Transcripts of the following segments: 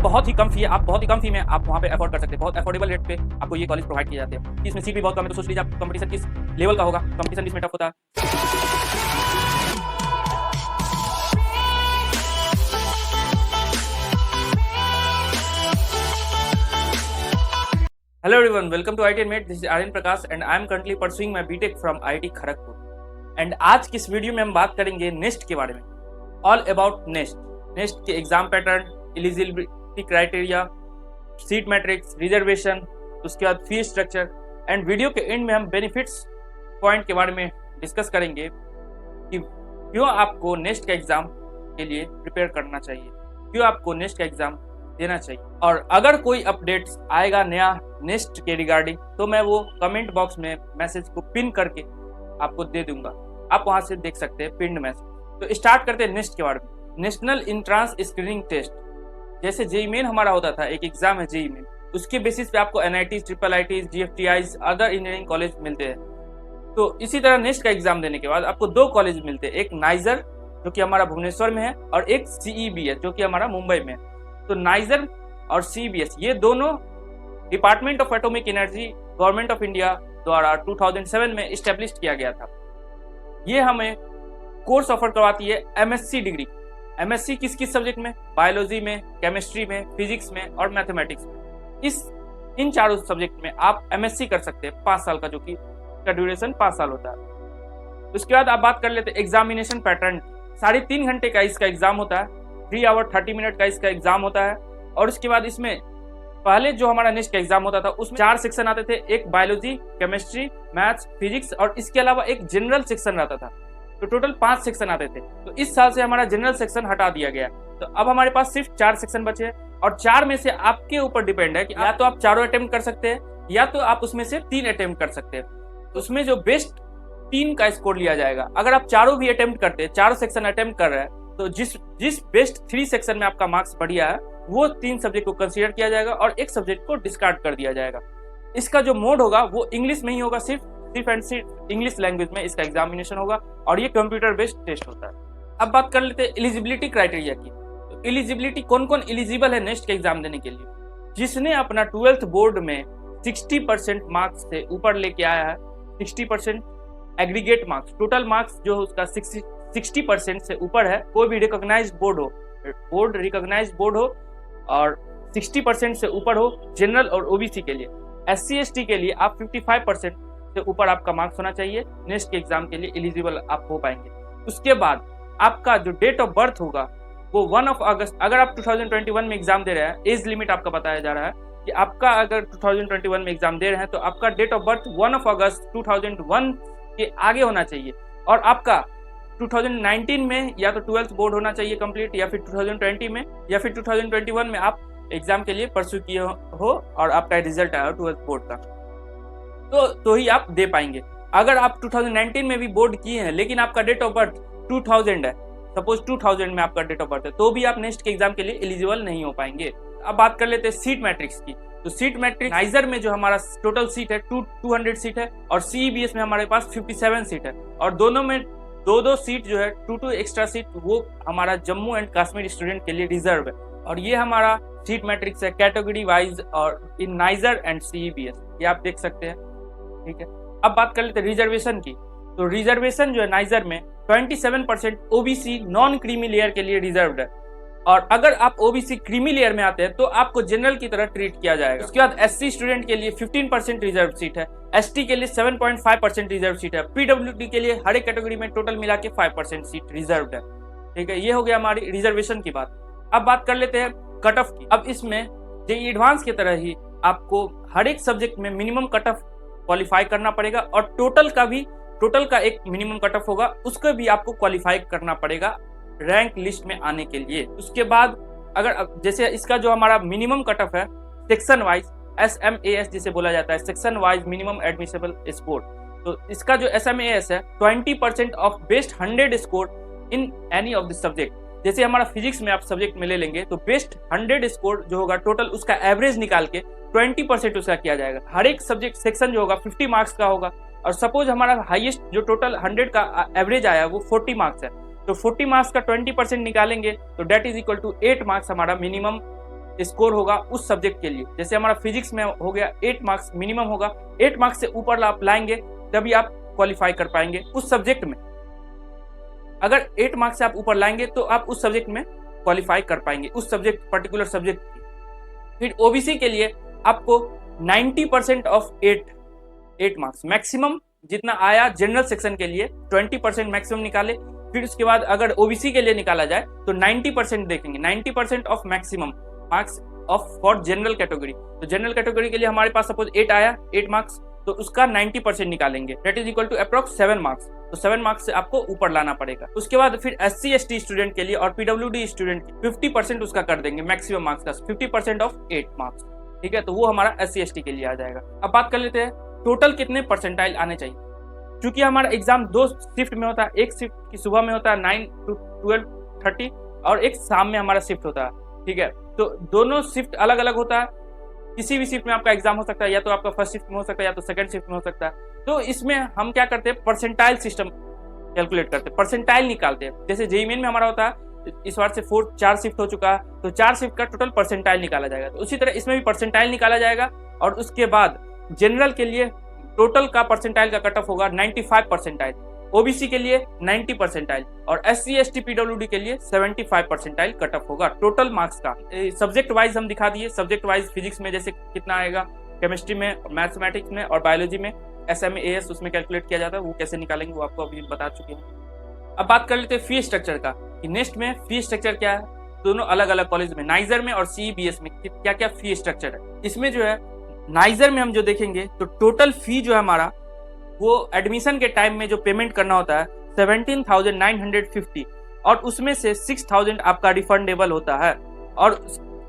बहुत ही कम फी है, आप बहुत ही कम फी में आप वहाँ पे अफोर्ड कर सकते हैं। बहुत अफोर्डेबल रेट पे आपको ये कॉलेज प्रोवाइड किए जाते हैं। इसमें सीट भी बहुत कम है, तो सोच लीजिए आप कंपटीशन किस लेवल का होगा, कंपटीशन इसमें टफ होता है। Hello everyone, welcome to IIT Mate. This is Aryan Prakash and I am currently pursuing my BTech from IIT Kharagpur. And आज की इस वीडियो में हम बात करेंगे नेस्ट के बारे में, ऑल अबाउट नेस्ट। नेस्ट के exam pattern, eligibility criteria, seat matrix, reservation, उसके बाद फी स्ट्रक्चर एंड वीडियो के एंड में हम बेनिफिट्स पॉइंट के बारे में डिस्कस करेंगे कि क्यों आपको नेस्ट का एग्जाम के लिए प्रिपेयर करना चाहिए, क्यों आपको नेस्ट का एग्जाम देना चाहिए। और अगर कोई अपडेट्स आएगा नया नेस्ट के रिगार्डिंग तो मैं वो कमेंट बॉक्स में मैसेज को पिन करके आपको दे दूंगा, आप वहां से देख सकते हैं पिन्ड मैसेज। तो स्टार्ट करते हैं नेस्ट के बारे में। नेशनल इंट्रांस स्क्रीनिंग टेस्ट, जैसे जेईई मेन हमारा होता था, एक एग्जाम है जेईई मेन, उसके बेसिस पे आपको NITs, triple ITs, GFTIs, other engineering college मिलते हैं। तो इसी तरह नेस्ट का एग्जाम देने के बाद आपको दो कॉलेज मिलते हैं, एक नाइजर जो कि हमारा भुवनेश्वर में है और एक सीईबीएस जो कि हमारा मुंबई में है। तो नाइजर और सीबीएस ये दोनों department of atomic energy government of India द्वारा 2007 में इस्टेब्लिश किया गया था। ये हमें कोर्स ऑफर करवाती है एमएससी डिग्री। एमएससी किस किस सब्जेक्ट में? बायोलॉजी में, केमिस्ट्री में, फिजिक्स में और मैथमेटिक्स में। इन चारों सब्जेक्ट में आप एमएससी कर सकते हैं 5 साल का, जो कि इसका ड्यूरेशन 5 साल होता है। उसके बाद आप बात कर लेते हैं एग्जामिनेशन पैटर्न। 3.5 घंटे का इसका एग्जाम होता है, 3 आवर 30 मिनट का इसका एग्जाम होता है। और उसके बाद इसमें पहले जो हमारा नेक्स्ट का एग्जाम होता था उसमें 4 सेक्शन आते थे, एक बायोलॉजी, केमिस्ट्री, मैथ्स, फिजिक्स और इसके अलावा एक जनरल सेक्शन रहता था। तो टोटल 5 सेक्शन आते थे। तो इस साल से हमारा जनरल सेक्शन हटा दिया गया, तो अब हमारे पास सिर्फ 4 सेक्शन बचे हैं। और 4 में से आपके ऊपर डिपेंड है कि या तो आप चारों अटेम्प्ट कर सकते हैं या तो आप उसमें से 3 अटेम्प्ट कर सकते हैं। उसमें जो बेस्ट 3 का स्कोर लिया जाएगा। अगर आप चारों भी अटेम्प्ट करते हैं, चारों सेक्शन अटेम्प्ट कर रहे हैं, तो जिस बेस्ट 3 सेक्शन में आपका मार्क्स बढ़िया है वो 3 सब्जेक्ट को कंसीडर किया जाएगा और एक सब्जेक्ट को डिस्कार्ड कर दिया जाएगा। इसका जो मोड होगा वो इंग्लिश में ही होगा, सिर्फ एंड सिर्फ इंग्लिश लैंग्वेज में इसका एग्जामिनेशन होगा और ये कंप्यूटर बेस्ड टेस्ट होता है। अब बात कर लेते हैं एलिजिबिलिटी क्राइटेरिया की। तो एलिजिबिलिटी, कौन कौन एलिजिबल है नेक्स्ट के एग्जाम देने के लिए? जिसने अपना 12th बोर्ड में 60% मार्क्स से ऊपर लेके आया है, 60% एग्रीगेट मार्क्स, टोटल मार्क्स जो उसका 60% से ऊपर है, कोई भी रिकॉग्नाइज्ड बोर्ड रिकॉग्नाइज्ड बोर्ड हो और 60% से ऊपर हो जनरल और ओबीसी के लिए। एससी एसटी के लिए आप 55% से ऊपर आपका मार्क्स होना चाहिए, नेक्स्ट के एग्जाम के लिए एलिजिबल आप हो पाएंगे। उसके बाद आपका जो डेट ऑफ बर्थ होगा वो 1 अगस्त, अगर आप 2021 में एग्जाम दे रहे हैं, एज लिमिट आपका बताया जा रहा है कि आपका अगर 2021 में एग्जाम दे रहे हैं तो आपका डेट ऑफ बर्थ 1 अगस्त 2001 के आगे होना चाहिए। और आपका 2019 में या तो 12th बोर्ड होना चाहिए कंप्लीट, या फिर 2020 में या फिर 2021 में आप एग्जाम के लिए परस्यू किए हो और आपका रिजल्ट आया हो 12th बोर्ड का, तो ही आप दे पाएंगे। अगर आप 2019 में भी बोर्ड किए हैं लेकिन आपका डेट ऑफ बर्थ 2000 है, सपोज 2000 में आपका डेट ऑफ बर्थ है, तो भी आप नेक्स्ट के एग्जाम के लिए एलिजिबल नहीं हो पाएंगे। अब बात कर लेते हैं सीट मैट्रिक्स की। तो सीट मैट्रिक्स नाइजर में जो हमारा टोटल सीट है 200 सीट है और सीईबीएस में हमारे पास 57 सीट है और दोनों में 2 सीट जो है 2 एक्स्ट्रा सीट वो हमारा जम्मू एंड कश्मीर स्टूडेंट के लिए रिजर्व है। और ये हमारा सीट मैट्रिक्स है कैटेगरी वाइज और इन नाइजर एंड सीईबीएस, ये आप देख सकते हैं, ठीक है। अब बात कर लेते हैं रिजर्वेशन की। तो रिजर्वेशन जो है नाइजर में 27% ओबीसी नॉन क्रीमी लेयर के लिए रिजर्व्ड है और अगर आप ओबीसी क्रीमी लेयर में आते हैं तो आपको जनरल की तरह ट्रीट किया जाएगा। उसके बाद एससी स्टूडेंट के लिए 15% रिजर्व सीट है, एसटी के लिए 7.5% रिजर्व सीट है, पीडब्ल्यूडी के लिए हर एक कैटेगरी में टोटल मिला के 5% सीट रिजर्व्ड है, ठीक है। ये हो गया हमारी रिजर्वेशन की बात। अब बात कर लेते हैं कट ऑफ की। अब इसमें जेईई एडवांस की तरह ही आपको हर एक सब्जेक्ट में मिनिमम कट ऑफ क्वालिफाई करना पड़ेगा और टोटल का एक मिनिमम कट ऑफ होगा, उसको भी आपको क्वालिफाई करना पड़ेगा रैंक लिस्ट में आने के लिए। उसके बाद अगर जैसे इसका जो हमारा मिनिमम कट ऑफ है सेक्शन वाइज, SMAS जिसे बोला जाता है, section wise minimum admissible score, तो इसका जो SMAS है 20% of best 100 score in any of the subject. जैसे हमारा फिजिक्स में आप सब्जेक्ट में ले लेंगे तो बेस्ट 100 स्कोर जो होगा टोटल उसका एवरेज निकाल के 20% उसका किया जाएगा। हर एक सब्जेक्ट सेक्शन जो होगा 50 मार्क्स का होगा और सपोज हमारा हाईएस्ट जो टोटल 100 का एवरेज आया वो 40 मार्क्स है, तो 40 मार्क्स का 20% निकालेंगे तो that is equal to 8 marks हमारा मिनिमम स्कोर होगा उस सब्जेक्ट के लिए। जैसे हमारा फिजिक्स में हो गया 8 मार्क्स मिनिमम होगा, 8 मार्क्स से ऊपर आप लाएंगे तभी आप क्वालिफाई कर पाएंगे उस सब्जेक्ट में। अगर 8 मार्क्स से आप ऊपर लाएंगे तो आप उस सब्जेक्ट में क्वालिफाई कर पाएंगे, उस सब्जेक्ट पर्टिकुलर सब्जेक्ट की। फिर ओबीसी के लिए आपको 90% ऑफ 8 मार्क्स मैक्सिमम जितना आया जनरल सेक्शन के लिए 20% मैक्सिमम निकाले। फिर उसके बाद अगर ओबीसी के लिए निकाला जाए तो 90% देखेंगे, 90% of maximum marks of for general category. तो जनरल कैटेगरी के लिए हमारे पास सपोज 8 आया, 8 मार्क्स, तो उसका 90% निकालेंगे, that is equal to approx 7 marks. तो 7 मार्क्स से आपको ऊपर लाना पड़ेगा। उसके बाद फिर SC ST स्टूडेंट के लिए और PWD स्टूडेंट की 50% उसका कर देंगे मैक्सिमम मार्क्स का, 50% ऑफ 8 मार्क्स, ठीक है। तो वो हमारा SC ST के लिए आ जाएगा। अब बात कर लेते हैं टोटल कितने परसेंटाइल आने चाहिए। क्योंकि हमारा एग्जाम 2 शिफ्ट में होता है, एक शिफ्ट की सुबह में होता है 9 to 12:30 और एक शाम में हमारा शिफ्ट होता है, ठीक है। तो दोनों शिफ्ट अलग अलग होता है। किसी भी शिफ्ट में आपका एग्जाम हो सकता है, या तो आपका फर्स्ट शिफ्ट में हो सकता है या तो सेकंड शिफ्ट में हो सकता है। तो इसमें हम क्या करते हैं, परसेंटाइल सिस्टम कैलकुलेट करते हैं, परसेंटाइल निकालते हैं। जैसे जेईई मेन में हमारा होता है इस बार से 4 शिफ्ट हो चुका है, तो 4 शिफ्ट का टोटल परसेंटाइल निकाला जाएगा। तो उसी तरह इसमें भी परसेंटाइल निकाला जाएगा और उसके बाद जनरल के लिए टोटल का परसेंटाइल का कट ऑफ होगा 95 परसेंटाइल, ओबीसी के लिए 90 परसेंटाइल और SC ST PWD के लिए 75 परसेंटाइल कट ऑफ होगा टोटल मार्क्स का। सब्जेक्ट वाइज हम दिखा दिए, सब्जेक्ट वाइज फिजिक्स में जैसे कितना आएगा, केमिस्ट्री में, मैथमेटिक्स में और बायोलॉजी में SMA AS उसमें कैलकुलेट किया जाता है, वो कैसे निकालेंगे वो आपको अभी बता चुके हैं। अब बात कर लेते हैं फी स्ट्रक्चर का, कि नेक्स्ट में फी स्ट्रक्चर क्या है। दोनों अलग अलग कॉलेज में, नाइजर में और CEBS में क्या क्या फी स्ट्रक्चर है। इसमें जो है नाइजर में हम जो देखेंगे तो टोटल फी जो है हमारा, वो एडमिशन के टाइम में जो पेमेंट करना होता है 17,950 और उसमें से 6,000 आपका रिफंडेबल होता है। और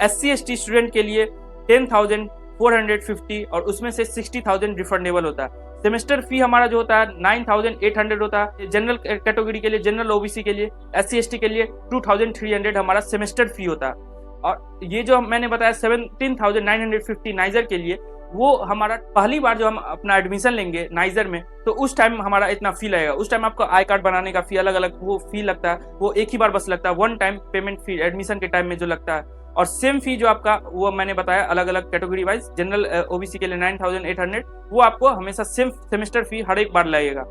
SC ST स्टूडेंट के लिए 10,450 और उसमें से 60,000 रिफंडेबल होता है। सेमेस्टर फी हमारा जो होता है 9,800 होता है। जनरल कैटेगरी के लिए, जनरल ओबीसी के लिए, SC ST के लिए 2,300 हमारा सेमेस्टर फी होता है। और ये जो मैंने बताया 17,950 नाइजर के लिए, वो हमारा पहली बार जो हम अपना एडमिशन लेंगे नाइजर में तो उस टाइम हमारा इतना फी लगेगा। उस टाइम आपको आई कार्ड बनाने का फी अलग अलग वो फी लगता है, वो एक ही बार बस लगता है, वन टाइम पेमेंट फी एडमिशन के टाइम में जो लगता है। और सेम फी जो आपका वो मैंने बताया अलग अलग कैटेगरी वाइज, जनरल ओबीसी के लिए 9,800, वो आपको हमेशा सेम सेमेस्टर फी हर एक बार लगेगा।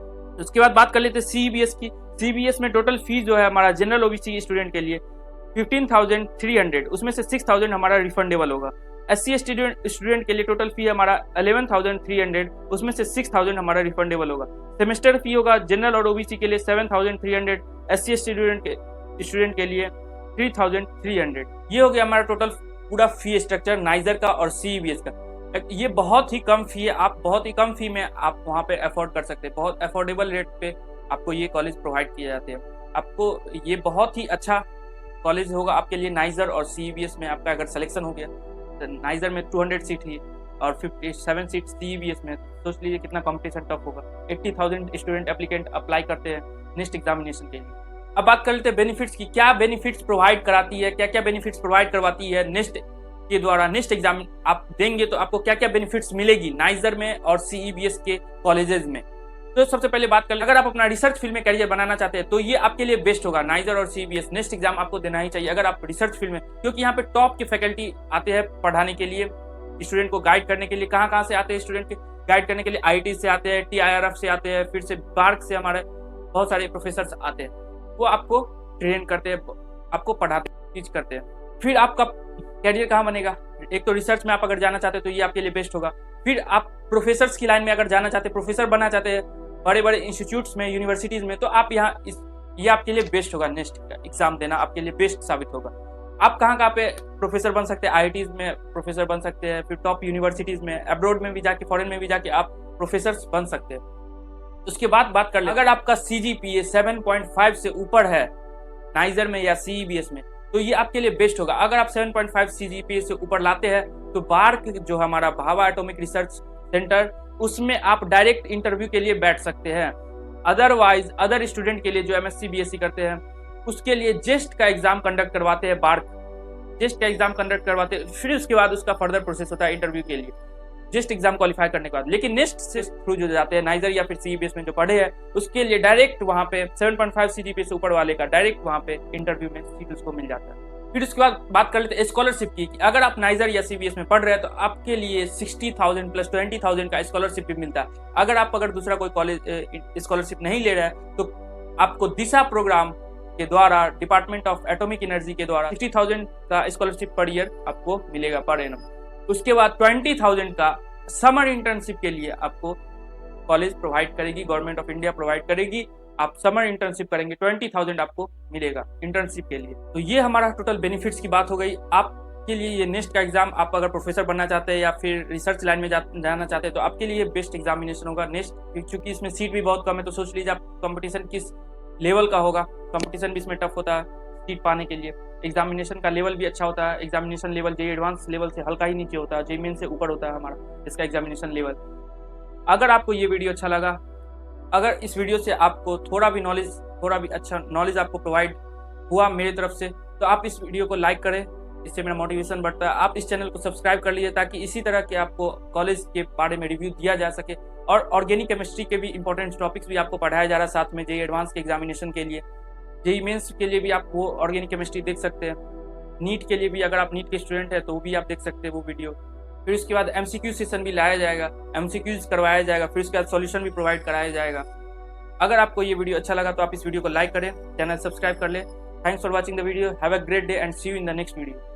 उसके बाद बात कर लेते हैं CEBS की। CEBS में टोटल फीस जो है हमारा जनरल ओबीसी स्टूडेंट के लिए 15,300, उसमें से 6,000 हमारा रिफंडेबल होगा। SC ST स्टूडेंट के लिए टोटल फी हमारा 11,300, उसमें से 6,000 हमारा रिफंडेबल होगा। सेमेस्टर फी होगा जनरल और ओबीसी के लिए 7,300, SC ST स्टूडेंट के लिए 3,300। ये हो गया हमारा टोटल पूरा फी स्ट्रक्चर नाइजर का और CEBS का। ये बहुत ही कम फी है, आप बहुत ही कम फी में आप वहाँ पे अफोर्ड कर सकते हैं, बहुत अफोर्डेबल रेट पे आपको ये कॉलेज प्रोवाइड किए जाते हैं। आपको ये बहुत ही अच्छा कॉलेज होगा आपके लिए नाइजर और CEBS में। आपका अगर सिलेक्शन हो गया तो नाइजर में 200 सीट ही और 57 सीट CEBS में, सोच लीजिए कितना कंपटीशन टफ होगा। 80,000 स्टूडेंट एप्लीकेंट अप्लाई करते हैं नेक्स्ट एग्जामिनेशन के लिए। अब बात कर लेते हैं बेनिफिट्स की, क्या बेनिफिट्स प्रोवाइड कराती है, क्या क्या बेनिफिट्स प्रोवाइड करवाती है नेक्स्ट के द्वारा। नेक्स्ट एग्जाम आप देंगे तो आपको क्या क्या बेनिफिट्स मिलेगी नाइजर में और CEBS के कॉलेजेस में। तो सबसे पहले बात कर ले, अगर आप अपना रिसर्च फील्ड में करियर बनाना चाहते हैं तो ये आपके लिए बेस्ट होगा। नाइजर और CEBS नेक्स्ट एग्जाम आपको देना ही चाहिए अगर आप रिसर्च फील्ड में, क्योंकि यहाँ पे टॉप के फैकल्टी आते हैं पढ़ाने के लिए, स्टूडेंट को गाइड करने के लिए। कहाँ से आते हैं स्टूडेंट के गाइड करने के लिए? IIT से आते हैं, TIRF से आते हैं, फिर से बार्क से हमारे बहुत सारे प्रोफेसर आते हैं, वो आपको ट्रेन करते हैं, आपको पढ़ाते टीच करते हैं। फिर आपका कैरियर कहाँ बनेगा? एक तो रिसर्च में आप अगर जाना चाहते हैं तो ये आपके लिए बेस्ट होगा। फिर आप प्रोफेसर्स की लाइन में अगर जाना चाहते हैं, प्रोफेसर बनना चाहते हैं बड़े बड़े इंस्टीट्यूट्स में, यूनिवर्सिटीज में, तो आप यहाँ ये आपके लिए बेस्ट होगा। नेक्स्ट एग्जाम देना आपके लिए बेस्ट साबित होगा। आप कहाँ पे प्रोफेसर बन सकते हैं? IITs में प्रोफेसर बन सकते हैं, फिर टॉप यूनिवर्सिटीज में, अब्रॉड में भी जाके, फॉरेन में भी जाके आप प्रोफेसर बन सकते हैं। उसके बाद बात कर ले, अगर आपका CGPA 7.5 से ऊपर है नाइजर में या CEBS में तो ये आपके लिए बेस्ट होगा। अगर आप 7.5 CGPA से ऊपर लाते हैं तो बार्क जो हमारा भाभा एटॉमिक रिसर्च सेंटर, उसमें आप डायरेक्ट इंटरव्यू के लिए बैठ सकते हैं। अदरवाइज अदर स्टूडेंट के लिए जो MSc BSc करते हैं उसके लिए जेस्ट का एग्जाम कंडक्ट करवाते हैं, बार्क जेस्ट का एग्जाम कंडक्ट करवाते हैं, फिर उसके बाद उसका फर्दर प्रोसेस होता है इंटरव्यू के लिए जेस्ट एग्जाम क्वालिफाई करने के बाद। लेकिन नेक्स्ट से थ्रू जो जाते हैं नाइजर या फिर CEBS में जो पढ़े हैं उसके लिए डायरेक्ट वहाँ पे 7.5 CGPA से ऊपर वाले का डायरेक्ट वहाँ पे इंटरव्यू में सीट उसको मिल जाता है। फिर उसके बाद बात कर लेते हैं स्कॉलरशिप की। अगर आप नाइजर या सीबीएस में पढ़ रहे हैं तो आपके लिए 60,000 प्लस 20,000 का स्कॉलरशिप भी मिलता है। अगर दूसरा कोई कॉलेज स्कॉलरशिप नहीं ले रहा है तो आपको दिशा प्रोग्राम के द्वारा, डिपार्टमेंट ऑफ एटॉमिक एनर्जी के द्वारा 60,000 का स्कॉलरशिप पर ईयर आपको मिलेगा पर एनम। उसके बाद 20,000 का समर इंटर्नशिप के लिए आपको कॉलेज प्रोवाइड करेगी, गवर्नमेंट ऑफ इंडिया प्रोवाइड करेगी। आप समर इंटर्नशिप करेंगे 20,000 आपको मिलेगा इंटर्नशिप के लिए। तो ये हमारा टोटल बेनिफिट्स की बात हो गई। आपके लिए ये नेस्ट का एग्जाम, आप अगर प्रोफेसर बनना चाहते हैं या फिर रिसर्च लाइन में जाना चाहते हैं तो आपके लिए बेस्ट एग्जामिनेशन होगा नेस्ट, क्योंकि इसमें सीट भी बहुत कम है। तो सोच लीजिए आप कंपटीशन किस लेवल का होगा। कंपटीशन भी इसमें टफ होता है सीट पाने के लिए। एग्जामिनेशन का लेवल भी अच्छा होता है। Examination level JEE advance level से हल्का ही नीचे होता है, जेईई मेन से ऊपर होता है हमारा इसका एग्जामिनेशन लेवल। अगर आपको ये वीडियो अच्छा लगा, अगर इस वीडियो से आपको थोड़ा भी अच्छा नॉलेज आपको प्रोवाइड हुआ मेरी तरफ से, तो आप इस वीडियो को लाइक करें, इससे मेरा मोटिवेशन बढ़ता है। आप इस चैनल को सब्सक्राइब कर लीजिए ताकि इसी तरह के आपको कॉलेज के बारे में रिव्यू दिया जा सके। और ऑर्गेनिक केमिस्ट्री के भी इंपॉर्टेंट टॉपिक्स भी आपको पढ़ाया जा रहा है साथ में जेईई एडवांस के एग्जामिनेशन के लिए। जेईई मेंस के लिए भी आप वो ऑर्गेनिक केमिस्ट्री देख सकते हैं। नीट के लिए भी अगर आप नीट के स्टूडेंट हैं तो वो भी आप देख सकते हैं वो वीडियो। फिर उसके बाद एमसीक्यू सेशन भी लाया जाएगा, एमसीक्यूज करवाया जाएगा, फिर उसके बाद सॉल्यूशन भी प्रोवाइड कराया जाएगा। अगर आपको ये वीडियो अच्छा लगा तो आप इस वीडियो को लाइक करें, चैनल सब्सक्राइब कर लें। Thanks for watching the video. Have a great day and see you in the next video.